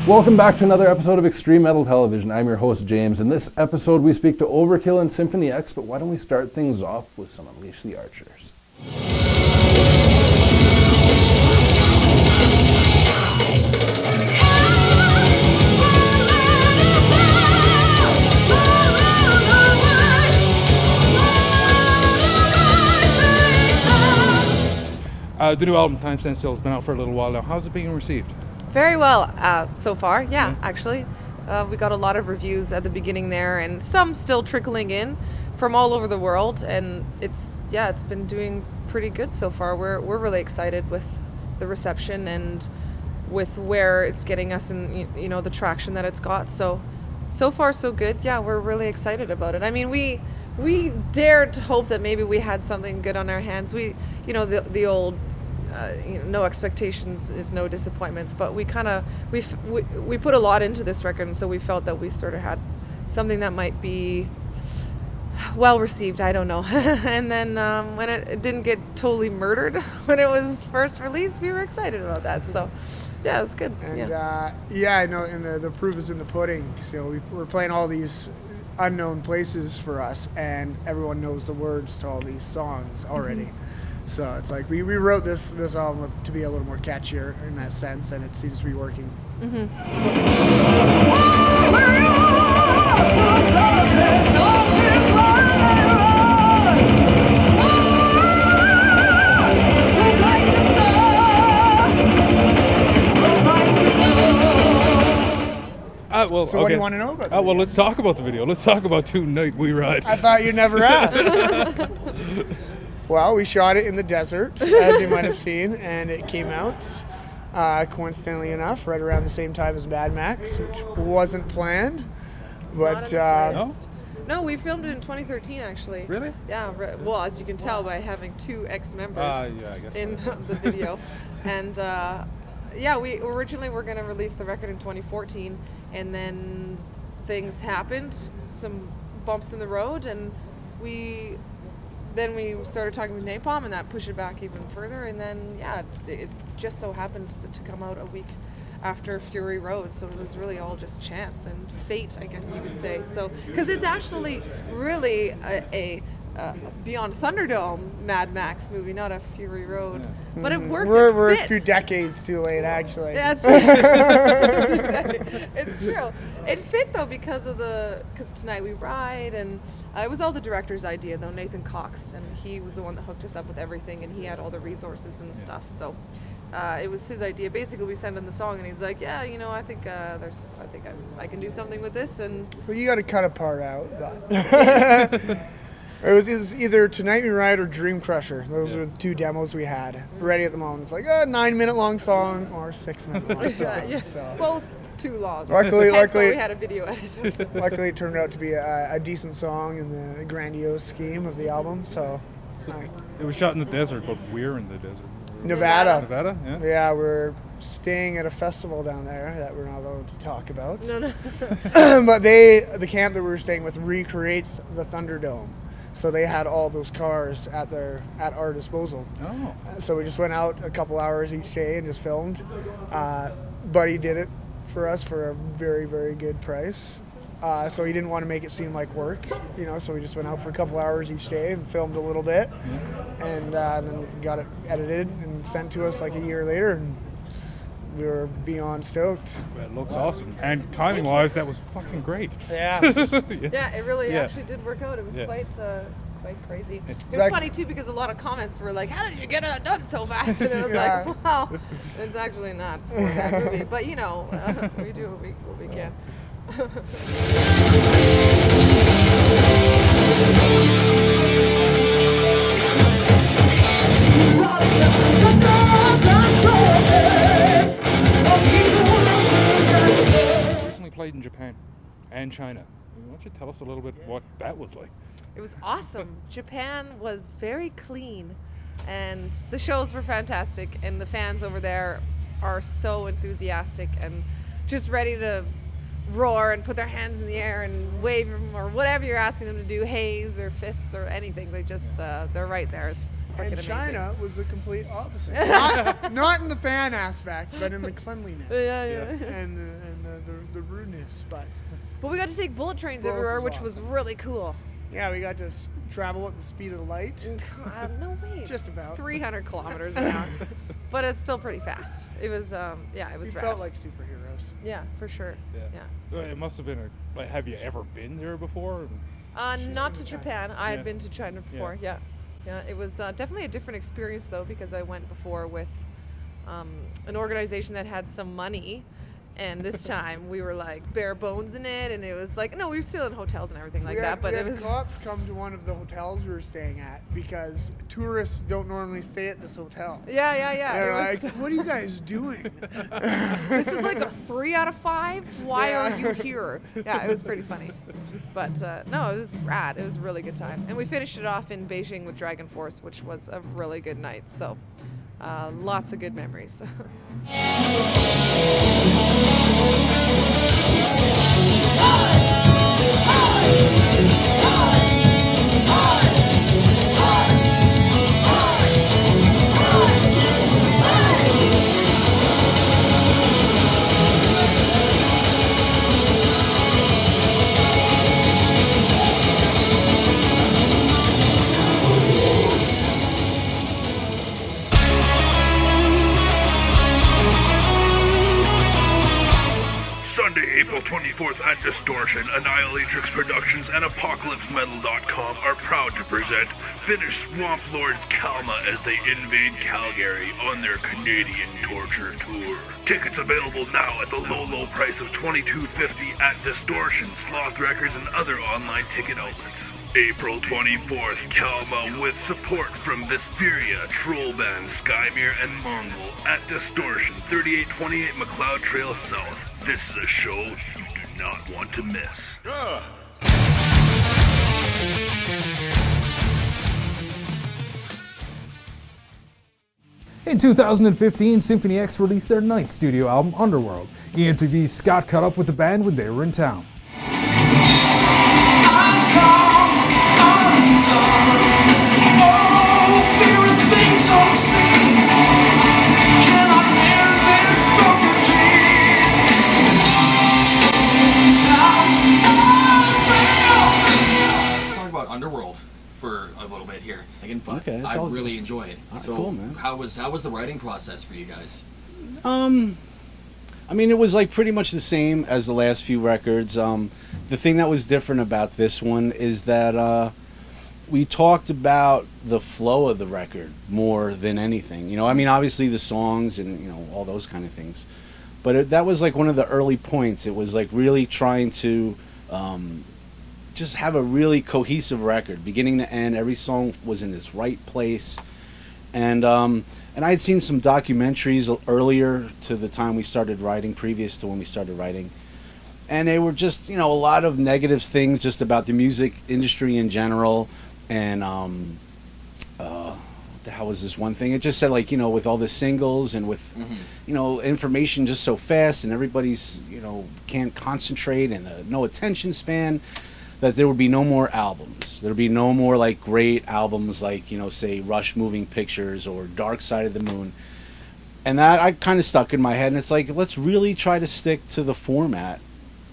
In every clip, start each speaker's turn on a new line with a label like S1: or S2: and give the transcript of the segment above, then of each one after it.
S1: Welcome back to another episode of Extreme Metal Television. I'm your host, James. In this episode, we speak to Overkill and Symphony X, but why don't we start things off with some Unleash the Archers.
S2: The new album, Time Stand Still, has been out for a little while now. How's it being received?
S3: Very well so far, yeah, actually. We got a lot of reviews at the beginning there, and some still trickling in from all over the world, and it's been doing pretty good so far. We're really excited with the reception and with where it's getting us and the traction that it's got. So far so good. Yeah, we're really excited about it. I mean, we dared to hope that maybe we had something good on our hands. The old no expectations is no disappointments, but we put a lot into this record, and so we felt that we sort of had something that might be well received. I don't know. And then when it didn't get totally murdered when it was first released, we were excited about that. So yeah, it's good.
S4: And I know, and the proof is in the pudding. So we're playing all these unknown places for us, and everyone knows the words to all these songs already. Mm-hmm. So it's like we wrote this album to be a little more catchier in that sense, and it seems to be working.
S3: Mm-hmm.
S4: So what do you want to know about?
S2: Well, let's talk about the video. Let's talk about Tonight We Ride.
S4: I thought you'd never ask. Well, we shot it in the desert, as you might have seen, and it came out, coincidentally enough, right around the same time as Mad Max, which wasn't planned. But
S3: no, we filmed it in 2013, actually.
S2: Really?
S3: Yeah. Well, as you can tell by having two ex-members in the video, and we originally were going to release the record in 2014, and then things happened, some bumps in the road, and we started talking with Napalm, and that pushed it back even further. And then, it just so happened to come out a week after Fury Road. So it was really all just chance and fate, I guess you could say. So, because it's actually really a Beyond Thunderdome Mad Max movie, not a Fury Road. Mm-hmm. But it worked.
S4: We're a few decades too late, actually.
S3: Yeah, it's it's true. It fit though because Tonight We Ride, and it was all the director's idea though, Nathan Cox, and he was the one that hooked us up with everything, and he had all the resources and stuff. So it was his idea. Basically, we sent him the song, and he's like, "Yeah, I think I can do something with this." And
S4: well, you got to cut a part out. It was either Tonight We Ride or Dream Crusher. Those were the two demos we had ready at the moment. It's like a 9-minute long song or 6-minute long song.
S3: Yeah.
S4: So.
S3: Both too long.
S4: Luckily,
S3: we had a video edit.
S4: Luckily, it turned out to be a decent song in the grandiose scheme of the album. So
S2: it was shot in the desert, but we're in the desert.
S4: Nevada.
S2: Nevada, yeah.
S4: Yeah, we're staying at a festival down there that we're not allowed to talk about.
S3: No.
S4: But the camp that we were staying with recreates the Thunderdome. So they had all those cars at our disposal.
S2: Oh.
S4: So we just went out a couple hours each day and just filmed. Buddy did it for us for a very, very good price. So he didn't want to make it seem like work, so we just went out for a couple hours each day and filmed a little bit. Yeah. And then got it edited and sent to us like a year later, and we were beyond stoked.
S2: It looks awesome. And timing-wise, that was fucking great.
S4: Yeah.
S3: Yeah, it really actually did work out. It was quite crazy. It was funny, too, because a lot of comments were like, how did you get it done so fast? And it was like, well, it's actually not for that movie. But, we do what we can.
S2: Recently played in Japan and China. Why don't you tell us a little bit what that was like?
S3: It was awesome. Japan was very clean, and the shows were fantastic, and the fans over there are so enthusiastic and just ready to roar and put their hands in the air and wave them or whatever you're asking them to do, haze or fists or anything. They just, they're right there. It's freaking amazing.
S4: And China was the complete opposite. Not in the fan aspect, but in the cleanliness.
S3: Yeah.
S4: And of the rudeness, but
S3: we got to take bullet trains
S4: Well, it
S3: everywhere,
S4: was
S3: which was
S4: awesome.
S3: really cool.
S4: yeah, we got to travel at the speed of light.
S3: No way.
S4: Just about.
S3: 300 kilometers an hour. But it's still pretty fast. It was, it was
S4: We
S3: rad.
S4: felt like superheroes.
S3: Yeah, for sure.
S2: Yeah. Well, it must have been have you ever been there before?
S3: Not to
S4: been to
S3: Japan. I
S2: Yeah.
S3: had been to China before. Yeah. It was definitely a different experience though, because I went before with an organization that had some money, and this time we were like bare bones in it, and it was like we were still in hotels and everything like that, but
S4: we
S3: it
S4: had
S3: was
S4: cops come to one of the hotels we were staying at because tourists don't normally stay at this hotel.
S3: yeah.
S4: They're
S3: It
S4: like,
S3: was,
S4: what are you guys doing?
S3: this is like a 3 out of 5. Why
S4: Yeah.
S3: are you here? Yeah, it was pretty funny, but no, it was rad. It was a really good time, and we finished it off in Beijing with Dragon Force, which was a really good night. So lots of good memories.
S5: Sunday, April 24th at Distortion, Annihilatrix Productions and ApocalypseMetal.com are proud to present Finnish Swamp Lords Kalma as they invade Calgary on their Canadian torture tour. Tickets available now at the low price of $22.50 at Distortion, Sloth Records, and other online ticket outlets. April 24th, Kalma with support from Vesperia, Trollband, Skymere, and Mongol at Distortion, 3828 McLeod Trail South. This is a show you do not want to miss.
S6: In 2015, Symphony X released their ninth studio album, Underworld. ENPV's Scott caught up with the band when they were in town.
S7: Let's talk about Underworld for a little bit here.
S8: Okay, that's
S7: I
S8: all
S7: really enjoy it.
S8: Alright,
S7: So
S8: cool, man.
S7: how was the writing process for you guys?
S8: I mean, it was like pretty much the same as the last few records. The thing that was different about this one is that we talked about the flow of the record more than anything. You know, I mean, obviously the songs and, you know, all those kind of things. But that was like one of the early points. It was like really trying to just have a really cohesive record, beginning to end. Every song was in its right place. And I had seen some documentaries earlier to the time we started writing, previous to when we started writing. And they were just, you know, a lot of negative things just about the music industry in general. And what the hell was this one thing? It just said, like, you know, with all the singles and with, you know, information just so fast and everybody's, you know, can't concentrate and no attention span, that there would be no more albums. There would be no more, like, great albums like, you know, say Rush Moving Pictures or Dark Side of the Moon. And that I kind of stuck in my head, and it's like, let's really try to stick to the format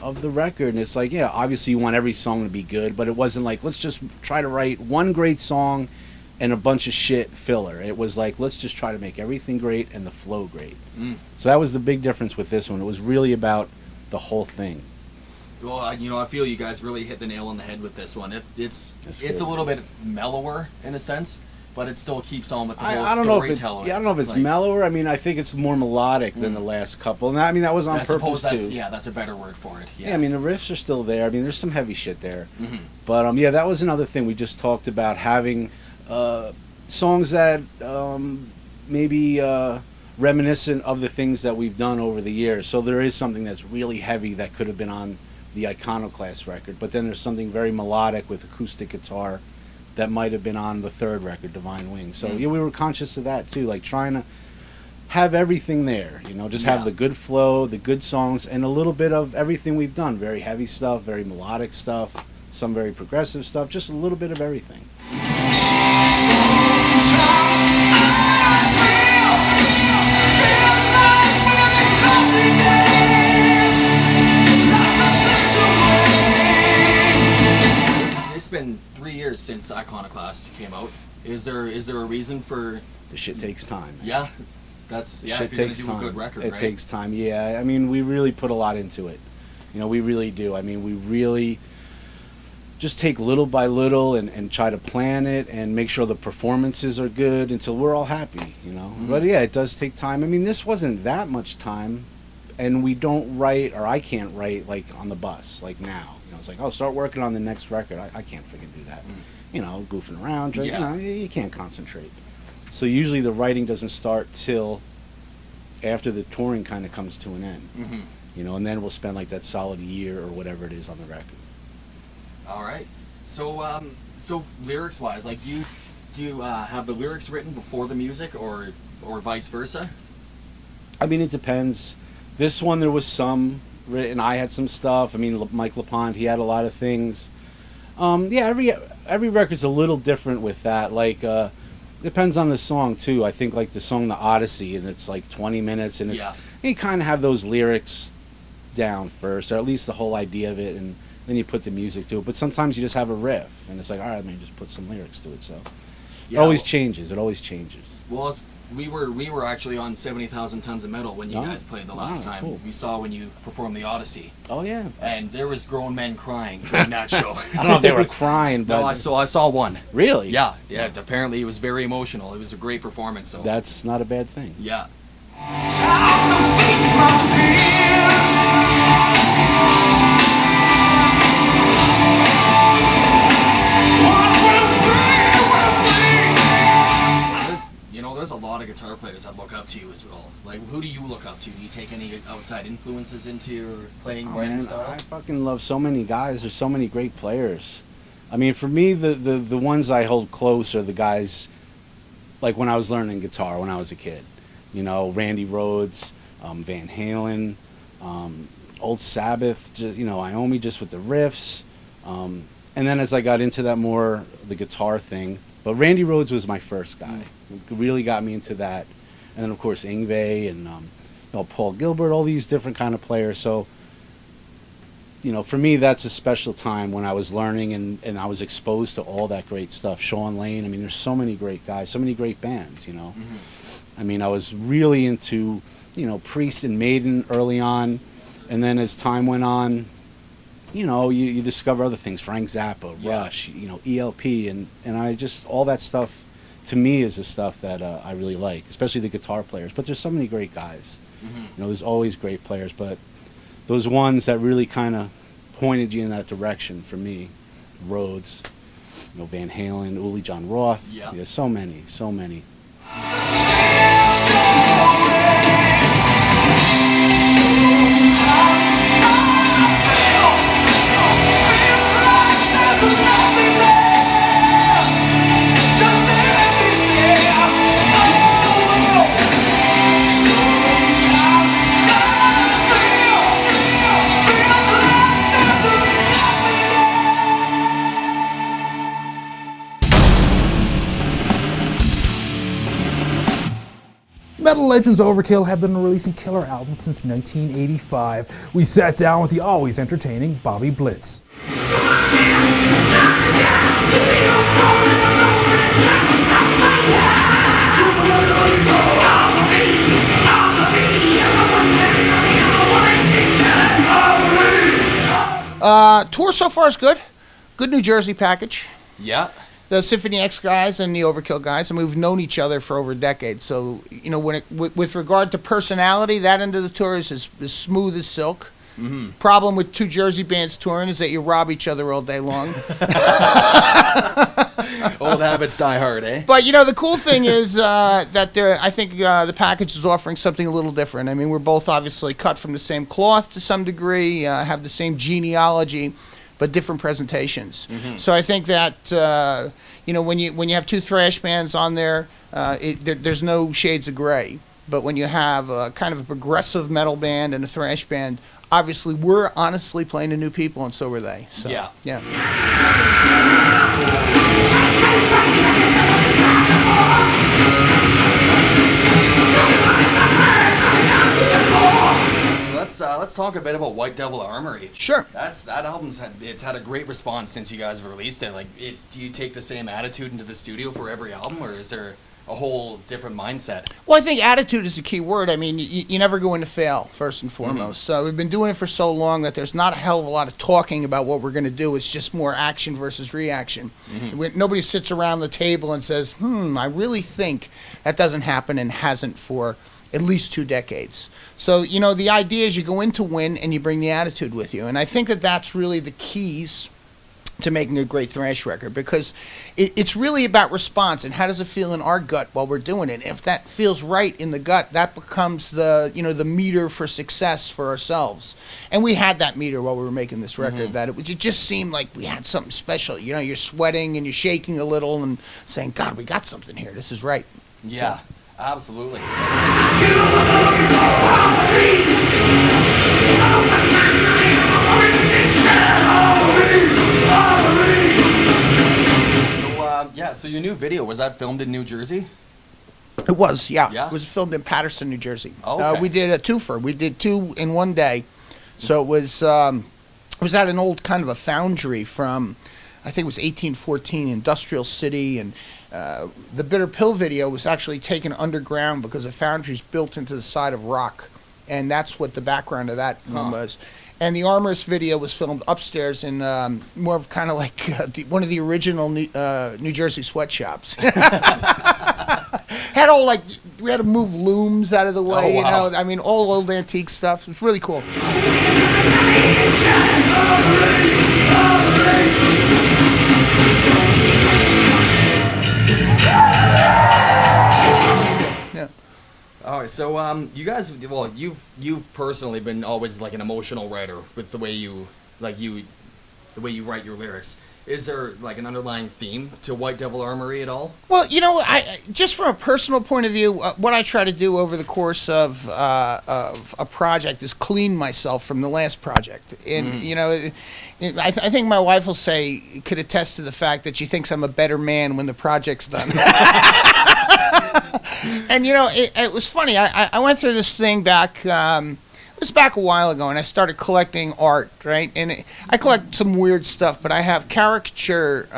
S8: of the record. And it's like, yeah, obviously you want every song to be good, but it wasn't like, let's just try to write one great song and a bunch of shit filler. It was like, let's just try to make everything great and the flow great. So that was the big difference with this one. It was really about the whole thing.
S7: Well, I feel you guys really hit the nail on the head with this one. It's
S8: good.
S7: a little bit mellower in a sense, but it still keeps on with the whole
S8: I don't know if
S7: storytelling.
S8: I don't know if it's mellower. I mean, I think it's more melodic than the last couple. And I mean, that was on
S7: I suppose
S8: purpose too.
S7: that's a better word for it.
S8: Yeah, I mean, the riffs are still there. I mean, there's some heavy shit there. But yeah, that was another thing. We just talked about having songs that maybe reminiscent of the things that we've done over the years. So there is something that's really heavy that could have been on the Iconoclast record, but then there's something very melodic with acoustic guitar that might have been on the third record, Divine Wings. So yeah, we were conscious of that too, like trying to have everything there, you know, just have the good flow, the good songs, and a little bit of everything we've done. Very heavy stuff, very melodic stuff, some very progressive stuff, just a little bit of everything.
S7: been 3 years since Iconoclast came out. Is there a reason for?
S8: The shit takes time.
S7: Yeah, that's
S8: The
S7: yeah.
S8: shit
S7: If you're
S8: takes
S7: gonna do
S8: time.
S7: a good record,
S8: It
S7: right?
S8: takes time. Yeah, I mean, we really put a lot into it. You know, we really do. I mean, we really just take little by little and try to plan it and make sure the performances are good until we're all happy, you know. But yeah, it does take time. I mean, this wasn't that much time, and we don't write, or I can't write, like, on the bus, like now. You know, it's like, oh, start working on the next record. I can't freaking do that. You know, goofing around, you know, you can't concentrate. So usually the writing doesn't start till after the touring kind of comes to an end. You know, and then we'll spend like that solid year or whatever it is on the record.
S7: All right. So, so lyrics-wise, like, do you have the lyrics written before the music, or vice versa?
S8: I mean, it depends. This one, there was some written. I had some stuff. I mean, Mike LaPond, he had a lot of things. Yeah, every record's a little different with that. Like, depends on the song too. I think like the song "The Odyssey," and it's like 20 minutes, and it's you kind of have those lyrics down first, or at least the whole idea of it, and then you put the music to it. But sometimes you just have a riff, and it's like, all right, let me just put some lyrics to it. So it always changes. It always changes.
S7: Well, we were actually on 70,000 Tons of Metal when you guys played the last time.
S8: Cool.
S7: We saw when you performed the Odyssey.
S8: Oh yeah.
S7: And there was grown men crying during that show.
S8: I don't know if they were crying, but
S7: no, I saw one.
S8: Really?
S7: Yeah. Apparently, it was very emotional. It was a great performance. So
S8: that's not a bad thing.
S7: Yeah. There's a lot of guitar players that look up to you as well. Like, who do you look up to? Do you take any outside influences into your playing, writing style?
S8: I fucking love so many guys. There's so many great players. I mean, for me, the ones I hold close are the guys, like when I was learning guitar when I was a kid. You know, Randy Rhoads, Van Halen, Old Sabbath, Iommi just with the riffs. And then as I got into that more, the guitar thing, but Randy Rhoads was my first guy. Really got me into that. And then, of course, Yngwie and Paul Gilbert, all these different kind of players. So, for me, that's a special time when I was learning and I was exposed to all that great stuff. Sean Lane, I mean, there's so many great guys, so many great bands, I mean, I was really into, Priest and Maiden early on. And then as time went on, you discover other things, Frank Zappa, Rush, ELP, and I just, all that stuff to me is the stuff that I really like, especially the guitar players. But there's so many great guys. There's always great players, but those ones that really kind of pointed you in that direction for me, Rhoads, Van Halen, Uli John Roth, there's so many.
S6: Metal legends Overkill have been releasing killer albums since 1985. We sat down with the always entertaining Bobby Blitz.
S9: Tour so far is good. Good New Jersey package.
S7: Yeah.
S9: The Symphony X guys and the Overkill guys, and we've known each other for over a decade. So, when with regard to personality, that end of the tour is as smooth as silk. Problem with two Jersey bands touring is that you rob each other all day long.
S7: Old habits die hard, eh?
S9: But, the cool thing is that I think the package is offering something a little different. I mean, we're both obviously cut from the same cloth to some degree, have the same genealogy, but different presentations. So I think that when you have two thrash bands on there, there's no shades of gray. But when you have kind of a progressive metal band and a thrash band, obviously we're honestly playing to new people, and so were they. So, yeah.
S7: So let's talk talk a bit about White Devil Armory?
S9: Sure.
S7: That album's had a great response since you guys have released it. Like, do you take the same attitude into the studio for every album, or is there a whole different mindset?
S9: Well, I think attitude is a key word. I mean, you never go in to fail, first and foremost.
S7: Mm-hmm.
S9: So we've been doing it for so long that there's not a hell of a lot of talking about what we're going to do. It's just more action versus reaction.
S7: Mm-hmm.
S9: Nobody sits around the table and says, I really think that doesn't happen, and hasn't for at least 2 decades. So, the idea is you go in to win and you bring the attitude with you. And I think that that's really the keys to making a great thrash record, because it's really about response and how does it feel in our gut while we're doing it. And if that feels right in the gut, that becomes the meter for success for ourselves. And we had that meter while we were making this record, that it just seemed like we had something special. You're sweating and you're shaking a little and saying, God, we got something here. This is right.
S7: Yeah, absolutely. So your new video, was that filmed in New Jersey?
S9: It was, yeah.
S7: Yeah?
S9: It was filmed in Paterson, New Jersey.
S7: Oh, okay.
S9: We did a twofer. We did 2 in one day. So it was at an old kind of a foundry from, I think it was 1814, Industrial City, and the Bitter Pill video was actually taken underground because the foundry's built into the side of rock, and that's what the background of that one was. And the Armorist video was filmed upstairs in more of kind of like one of the original New Jersey sweatshops. Had all we had to move looms out of the way,
S7: wow.
S9: I mean, all old antique stuff. It was really cool. Yeah.
S7: All right, so you guys, well, you've personally been always like an emotional writer with the way you write your lyrics. Is there like an underlying theme to White Devil Armory at all?
S9: Well, I just from a personal point of view, what I try to do over the course of a project is clean myself from the last project. And I think my wife will could attest to the fact that she thinks I'm a better man when the project's done. And it was funny. I went through this thing back. It was back a while ago, and I started collecting art, right? And I collect some weird stuff, but I have caricature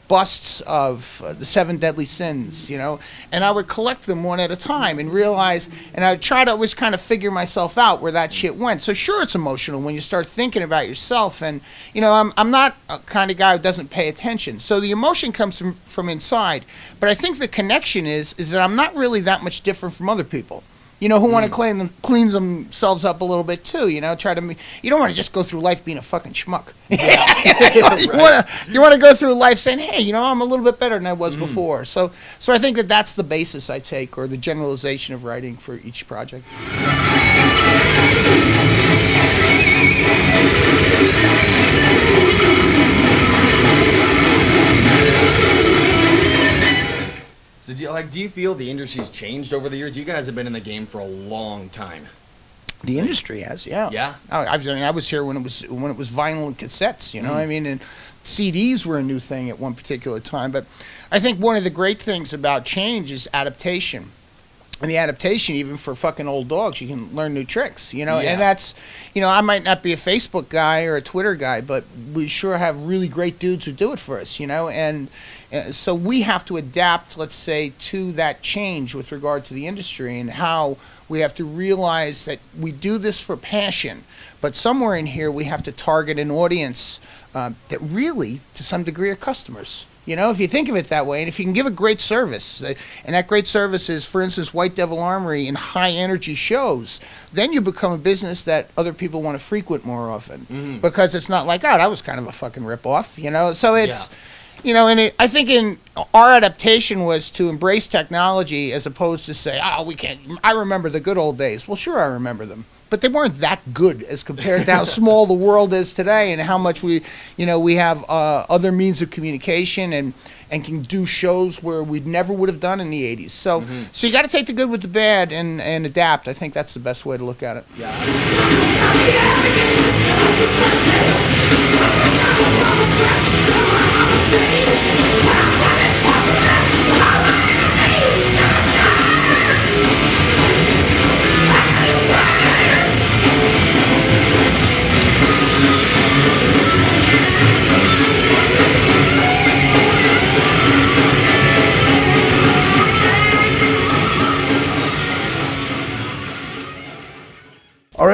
S9: busts of the 7 deadly sins, and I would collect them one at a time and realize, and I would try to always kind of figure myself out where that shit went. So sure, it's emotional when you start thinking about yourself, and I'm not a kind of guy who doesn't pay attention. So the emotion comes from inside, but I think the connection is that I'm not really that much different from other people. Who want to clean themselves up a little bit too. You don't want to just go through life being a fucking schmuck. You want to go through life saying, hey, I'm a little bit better than I was before. So I think that's the basis I take, or the generalization of writing for each project.
S7: So do you feel the industry's changed over the years? You guys have been in the game for a long time.
S9: The industry has, yeah.
S7: Yeah.
S9: I was here when it was vinyl and cassettes. And CDs were a new thing at one particular time. But I think one of the great things about change is adaptation. And the adaptation, even for fucking old dogs, you can learn new tricks,
S7: Yeah.
S9: And that's, I might not be a Facebook guy or a Twitter guy, but we sure have really great dudes who do it for us, and so we have to adapt, let's say, to that change with regard to the industry, and how we have to realize that we do this for passion, but somewhere in here we have to target an audience that really, to some degree, are customers. If you think of it that way, and if you can give a great service, and that great service is, for instance, White Devil Armory in high-energy shows, then you become a business that other people want to frequent more often. Because it's not like, that was kind of a fucking rip-off, So it's, I think in our adaptation was to embrace technology as opposed to say, we can't, I remember the good old days. Well, sure, I remember them. But they weren't that good as compared to how small the world is today, and how much we have other means of communication and can do shows where we never would have done in the 80s. So you got to take the good with the bad and adapt. I think that's the best way to look at it.
S7: Yeah.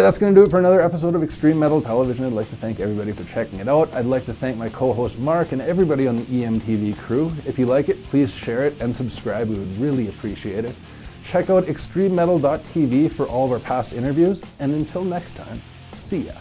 S1: that's going to do it for another episode of Extreme Metal Television. I'd like to thank everybody for checking it out. I'd like to thank my co-host Mark and everybody on the EMTV crew. If you like it, please share it and subscribe. We would really appreciate it. Check out extrememetal.tv for all of our past interviews. And until next time, see ya.